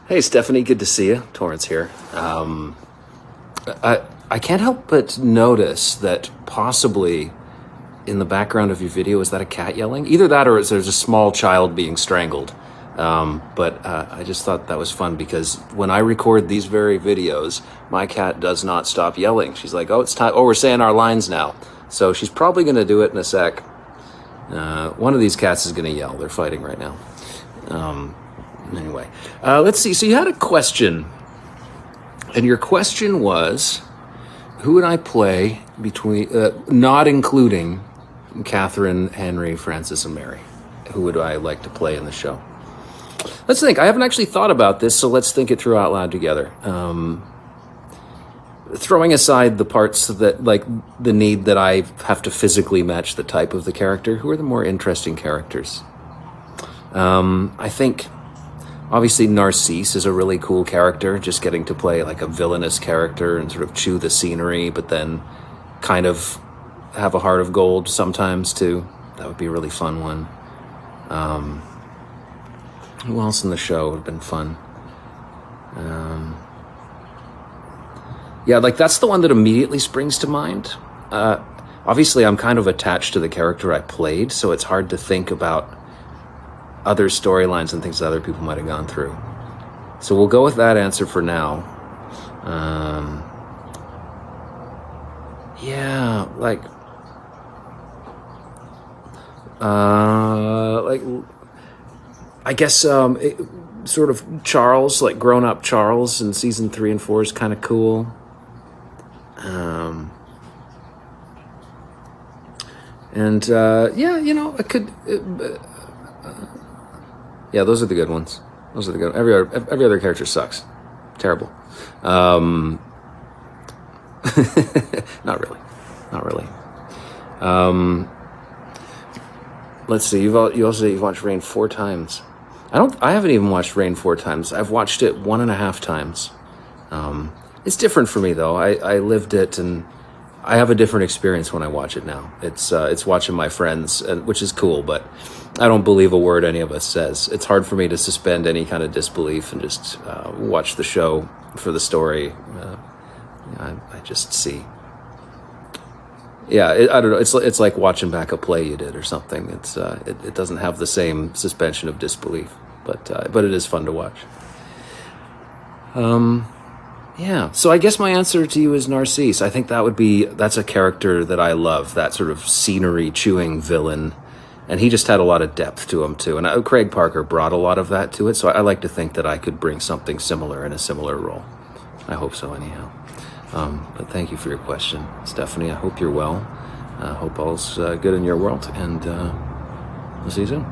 Hey, Stephanie, good to see you. Torrance here. I can't help but notice that possibly in the background of your video, is that a cat yelling? Either that or there's a small child being strangled. But I just thought that was fun because when I record these very videos, my cat does not stop yelling. She's like, oh, it's time. Oh, we're saying our lines now. So she's probably going to do it in a sec. One of these cats is going to yell. They're fighting right now. Anyway, let's see. So you had a question, and your question was, who would I play between, not including Catherine, Henry, Francis, and Mary? Who would I like to play in the show? Let's think. I haven't actually thought about this, so let's think it through out loud together. Throwing aside the parts that, like, the need that I have to physically match the type of the character, who are the more interesting characters? I think, obviously, Narcisse is a really cool character, just getting to play, like, a villainous character and sort of chew the scenery, but then kind of have a heart of gold sometimes, too. That would be a really fun one. Who else in the show would have been fun? Yeah, like, that's the one that immediately springs to mind. Obviously, I'm kind of attached to the character I played, so it's hard to think about other storylines and things that other people might have gone through. So we'll go with that answer for now. Yeah, like I guess sort of Charles, like grown-up Charles in season 3 and 4 is kind of cool. Yeah, you know, I could. Yeah, those are the good ones. Those are the good. Every other character sucks. Terrible. Not really. Not really. Let's see. You've watched Rain 4 times. I haven't even watched Rain 4 times. I've watched it 1.5 times. It's different for me though. I lived it, and I have a different experience when I watch it now. It's watching my friends, which is cool, but I don't believe a word any of us says. It's hard for me to suspend any kind of disbelief and just watch the show for the story. I just see. Yeah, I don't know. It's like watching back a play you did or something. It doesn't have the same suspension of disbelief, but it is fun to watch. Yeah, so I guess my answer to you is Narcisse. I think that's a character that I love, that sort of scenery-chewing villain, and he just had a lot of depth to him, too. And Craig Parker brought a lot of that to it, so I like to think that I could bring something similar in a similar role. I hope so, anyhow. But thank you for your question, Stephanie. I hope you're well. I hope all's good in your world, and we'll see you soon.